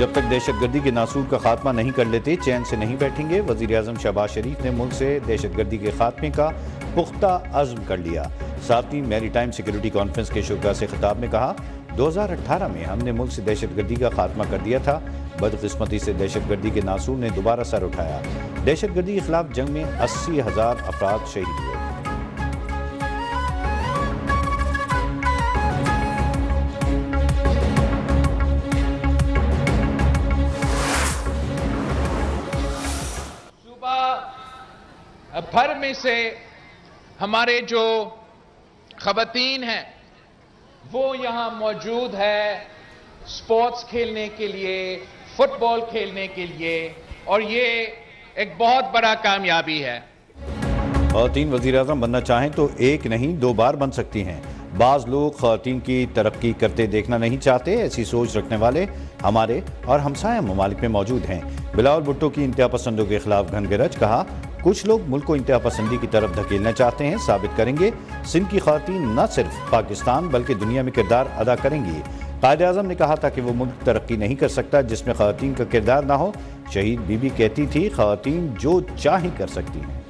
जब तक दहशतगर्दी के नासूर का खात्मा नहीं कर लेते चैन से नहीं बैठेंगे। वज़ीर-ए-आज़म शहबाज शरीफ ने मुल्क से दहशतगर्दी के खात्मे का पुख्ता अज़्म कर लिया। 7वीं मैरीटाइम सिक्योरिटी कॉन्फ्रेंस के शुरा से खिताब में कहा, 2018 में हमने मुल्क से दहशतगर्दी का खात्मा कर दिया था। बदकिस्मती से दहशतगर्दी के नासूर ने दोबारा सर उठाया। दहशतगर्दी के खिलाफ जंग में 80,000 अफराद शहीद हुए। भर में से हमारे जो खवातीन हैं वो यहाँ मौजूद है स्पोर्ट्स खेलने के लिए, फुटबॉल खेलने के लिए, और ये एक बहुत बड़ा कामयाबी है। खवातीन वज़ीर-ए-आज़म बनना चाहें तो एक नहीं 2 बार बन सकती हैं। बाज़ लोग खवातीन की तरक्की करते देखना नहीं चाहते। ऐसी सोच रखने वाले हमारे और हमसाया ममालिक में मौजूद हैं। बिलावल भुट्टो की इंतहा पसंदों के खिलाफ घनगरज, कहा कुछ लोग मुल्क को इंतहा पसंदी की तरफ धकेलना चाहते हैं। साबित करेंगे सिंध की खवातीन न सिर्फ पाकिस्तान बल्कि दुनिया में किरदार अदा करेंगी। कायद-ए-आज़म ने कहा था कि वो मुल्क तरक्की नहीं कर सकता जिसमें खवातीन का किरदार ना हो। शहीद बीबी कहती थी, खवातीन जो चाहे कर सकती हैं।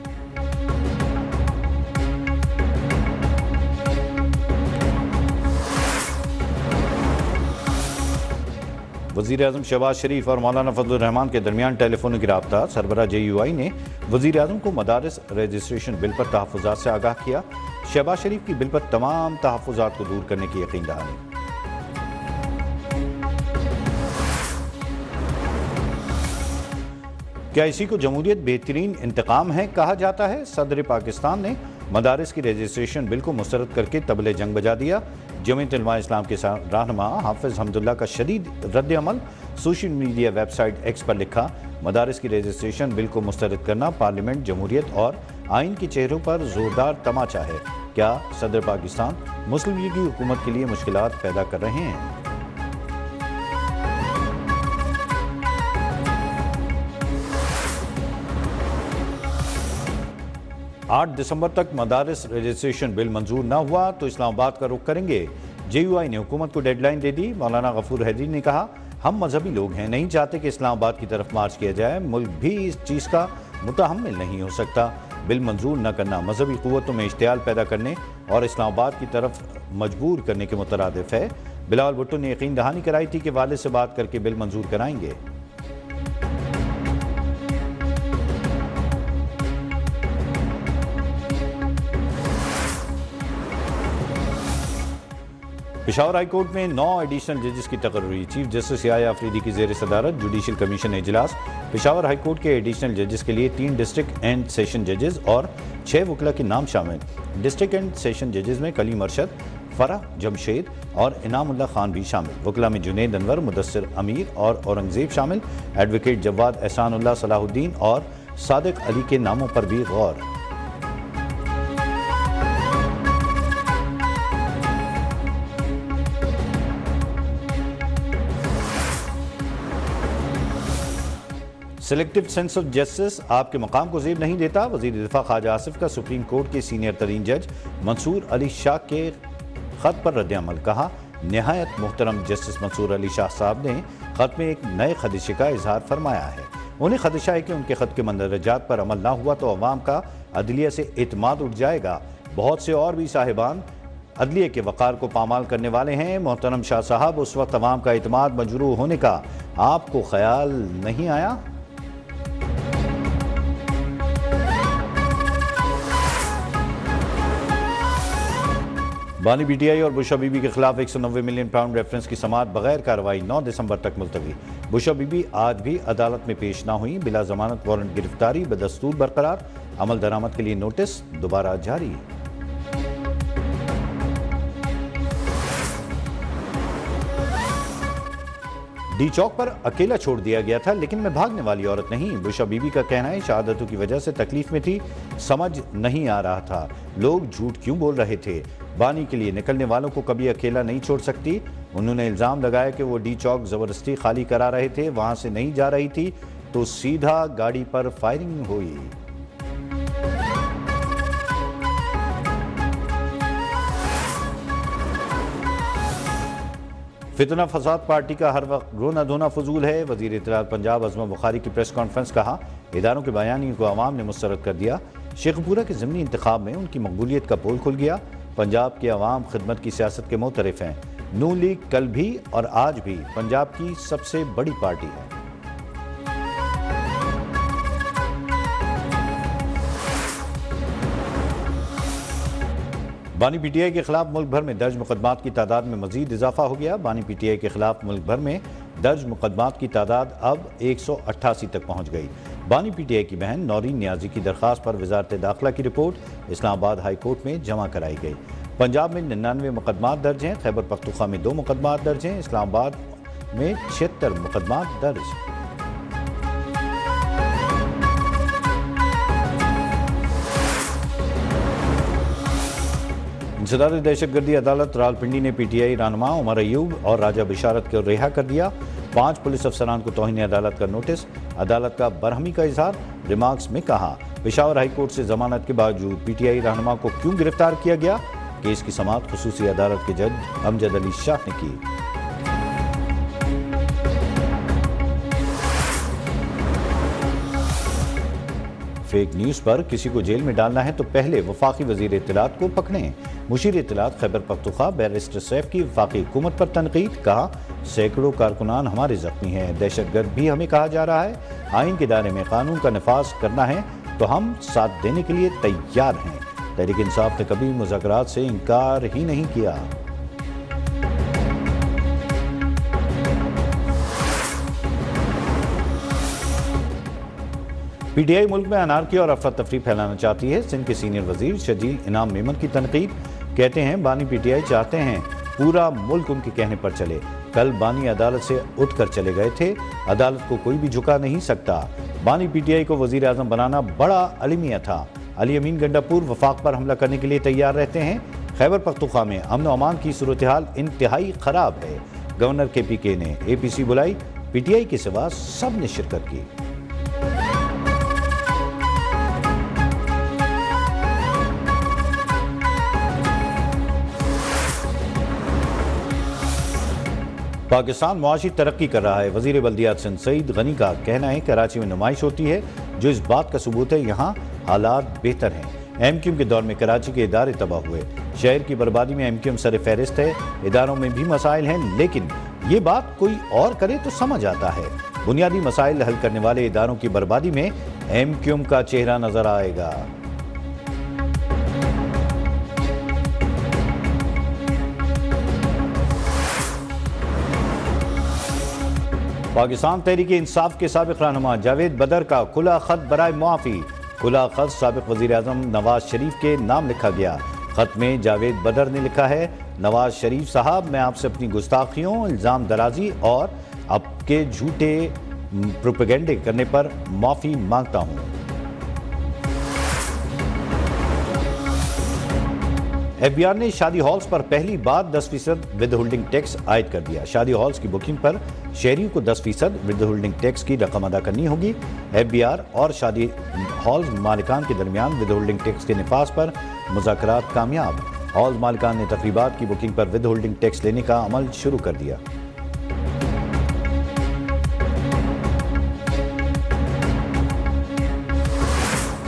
वज़ीर-ए-आज़म शहबाज शरीफ और मौलाना फजलुर रहमान के दरमियान टेलीफोनिक राब्ता। सरबराह JUI ने वज़ीर-ए-आज़म को मदारिस रजिस्ट्रेशन बिल पर तहफ़्फ़ुज़ात से आगाह किया। शहबाज शरीफ की बिल पर तमाम तहफ़्फ़ुज़ात को दूर करने की यकीन दहानी। क्या इसी को जमहूरियत बेहतरीन इंतकाम है कहा जाता है? सदर पाकिस्तान ने मदारिस की रजिस्ट्रेशन बिल को मुस्तरद करके तबले जंग बजा दिया। जमीयत उलमा इस्लाम के रहनुमा हाफिज हमदुल्ला का शदीद रद्द अमल। सोशल मीडिया वेबसाइट X पर लिखा, मदारिस की रजिस्ट्रेशन बिल को मुस्तरद करना पार्लियामेंट, जमहूरियत और आइन के चेहरों पर जोरदार तमाचा है। क्या सदर पाकिस्तान मुस्लिम लीग की हुकूमत के लिए मुश्किलात पैदा कर रहे हैं? 8 दिसंबर तक मदारिस रजिस्ट्रेशन बिल मंजूर न हुआ तो इस्लामाबाद का रुख करेंगे। JUI ने हुकूमत को डेडलाइन दे दी। मौलाना गफूर हैदरी ने कहा, हम मजहबी लोग हैं, नहीं चाहते कि इस्लामाबाद की तरफ मार्च किया जाए। मुल्क भी इस चीज़ का मुतहम्मिल नहीं हो सकता। बिल मंजूर न करना मजहबी क़ुव्वतों में इश्तियाल पैदा करने और इस्लामाबाद की तरफ मजबूर करने के मुतरादिफ है। बिलावल भुट्टो ने यकीन दहानी कराई थी कि वालिद से बात करके बिल मंजूर कराएंगे। पेशावर हाई कोर्ट में 9 एडिशनल जजेस की तकर्री। चीफ जस्टिस याह्या अफरीदी की ज़ेर सदारत जुडिशल कमीशन इजलास। पेशावर हाई कोर्ट के एडिशनल जजेस के लिए 3 डिस्ट्रिक्ट एंड सेशन जजेस और 6 वकला के नाम शामिल। डिस्ट्रिक्ट एंड सेशन जजेस में कलीम अरशद, फराह जमशेद और इनामुल्लाह खान भी शामिल। वकला में जुनैद अनवर, मुदस्सिर अमीर और औरंगजेब शामिल। एडवोकेट जवाद एहसानुल्लाह सलाहुद्दीन और सादिक अली के नामों पर भी गौर। सिलेक्टिव सेंस ऑफ जस्टिस आपके मकाम को ज़ेब नहीं देता। वज़ीर दिफा ख्वाजा आसिफ का सुप्रीम कोर्ट के सीनियर तरीन जज मंसूर अली शाह के ख़त पर रद्द-ए-अमल। कहा, नहायत मोहतरम जस्टिस मंसूर अली शाह साहब ने ख़त में एक नए खदशे का इजहार फरमाया है। उन्हें खदशा है कि उनके ख़त के मंदरजात पर अमल ना हुआ तो अवाम का अदलिया से एतमाद उठ जाएगा। बहुत से और भी साहिबान अदलिया के वक़ार को पामाल करने वाले हैं। मोहतरम शाह साहब, उस वक्त अवाम का एतमाद मजरूह होने का आपको ख्याल नहीं आया? बानी BTI और बुशरा बीबी के खिलाफ 190 मिलियन पाउंड रेफरेंस की समाअत बगैर कार्रवाई 9 दिसंबर तक मुलतवी। बुशरा बीबी आज भी अदालत में पेश ना हुई। बिला जमानत वारंट गिरफ्तारी बदस्तूर बरकरार। अमल दरामद के लिए नोटिस दोबारा जारी। डी चौक पर अकेला छोड़ दिया गया था, लेकिन मैं भागने वाली औरत नहीं। बुशरा बीबी का कहना है शहादतों की वजह से तकलीफ में थी, समझ नहीं आ रहा था लोग झूठ क्यों बोल रहे थे। बानी के लिए निकलने वालों को कभी अकेला नहीं छोड़ सकती। उन्होंने इल्ज़ाम लगाया कि वो डी चौक ज़बरदस्ती खाली करा रहे थे, वहां से नहीं जा रही थी तो सीधा गाड़ी पर फायरिंग हुई। फितना फसाद पार्टी का हर वक्त रोना धोना फजूल है। वजीर इत्तलात पंजाब अज़मा बुखारी की प्रेस कॉन्फ्रेंस, कहा इदारों के बयानियों को अवाम ने मुस्तरद कर दिया। शेखपुरा के ज़मीनी इंतखाब में उनकी मकबूलियत का पोल खुल गया। पंजाब के अवाम खिदमत की सियासत के मोतरफ हैं। नून लीग कल भी और आज भी पंजाब की सबसे बड़ी पार्टी है। बानी पीटीआई के खिलाफ मुल्क भर में दर्ज मुकदमात की तादाद में मजीद इजाफा हो गया। बानी पीटीआई के खिलाफ मुल्क भर में दर्ज मुकदमात की तादाद अब 188 तक पहुंच गई। बानी पीटीआई की बहन नौरीन नियाजी की दरख्वास्त पर वजारत दाखिला की रिपोर्ट इस्लामाबाद हाई कोर्ट में जमा कराई गई। पंजाब में 99 मुकदमात दर्ज हैं। खैबर पख्तूनख्वा में 2 मुकदमात दर्ज हैं। इस्लामाबाद में 76 मुकदमात दर्ज। इंसदाद दहशतगर्दी अदालत रावलपिंडी ने पीटीआई रहनुमा उमर अयूब और राजा बिशारत को रिहा कर दिया। 5 पुलिस अफसरान को तौहीन अदालत का नोटिस। अदालत का बरहमी का इजहार। रिमार्क्स में कहा, पेशावर हाई कोर्ट से जमानत के बावजूद पीटीआई रहनुमा को क्यों गिरफ्तार किया गया। केस की समाअत खुसूसी अदालत के जज अमजद अली शाह ने की। फेक न्यूज़ पर किसी को जेल में डालना है तो पहले वफाकी वजीर इत्तलात को पकड़ें। मुशीर इत्तलात खैबर पख्तूनख्वा बैरिस्टर सैफ की वफाकी हुकूमत पर तनकीद, कहा सैकड़ों कारकुनान हमारे जख्मी हैं। दहशतगर्द भी हमें कहा जा रहा है। आइन के दायरे में कानून का नफाज करना है तो हम साथ देने के लिए तैयार हैं। तहरीक इंसाफ ने कभी मुज़ाकरात से इनकार ही नहीं किया। पीटीआई मुल्क में अनारकी और अफरा तफरी फैलाना चाहती है। सिंध के सीनियर वजीर शजील इनाम मेमन की तनकीद, कहते हैं बानी पीटीआई चाहते हैं पूरा मुल्क उनके कहने पर चले। कल बानी अदालत से उठकर चले गए थे। अदालत को कोई भी झुका नहीं सकता। बानी पीटीआई को वजीर आजम बनाना बड़ा अलमिया था। अली अमीन गंडापुर वफाक पर हमला करने के लिए तैयार रहते हैं। खैबर पख्तूनख्वा में अमन अमान की सूरत हाल इंतहाई खराब है। गवर्नर KPK ने APC बुलाई। पीटीआई के सिवा सब ने शिरकत की। पाकिस्तान मुआशी तरक्की कर रहा है। वजीर बल्दियात सिंध सईद गनी का कहना है कराची में नुमाइश होती है जो इस बात का सबूत है यहाँ हालात बेहतर हैं। MQM के दौर में कराची के इदारे तबाह हुए। शहर की बर्बादी में MQM सर फहरिस्त है। इदारों में भी मसाइल हैं, लेकिन ये बात कोई और करे तो समझ आता है। बुनियादी मसाइल हल करने वाले इदारों की बर्बादी में MQM का चेहरा नजर आएगा। पाकिस्तान तहरीक इंसाफ के साबिक रहनुमा जावेद बदर का खुला खत बराए मुआफ़ी। खुला खत साबिक वज़ीर आज़म नवाज शरीफ के नाम लिखा गया। खत में जावेद बदर ने लिखा है, नवाज शरीफ साहब, मैं आपसे अपनी गुस्ताखियों, इल्ज़ाम दराजी और आपके झूठे प्रोपेगेंडे करने पर माफ़ी मांगता हूँ। FBR ने शादी हॉल्स पर पहली बार 10% विद होल्डिंग टैक्स आयद कर दिया। शादी हॉल्स की बुकिंग पर शहरियों को 10% विद होल्डिंग टैक्स की रकम अदा करनी होगी। FBR और शादी हॉल्स मालिकान के दरमियान विद होल्डिंग टैक्स के निफाज पर मुज़ाकरात कामयाब। हॉल्स मालिकान ने तकरीबात की बुकिंग पर विद होल्डिंग टैक्स लेने का अमल शुरू कर दिया।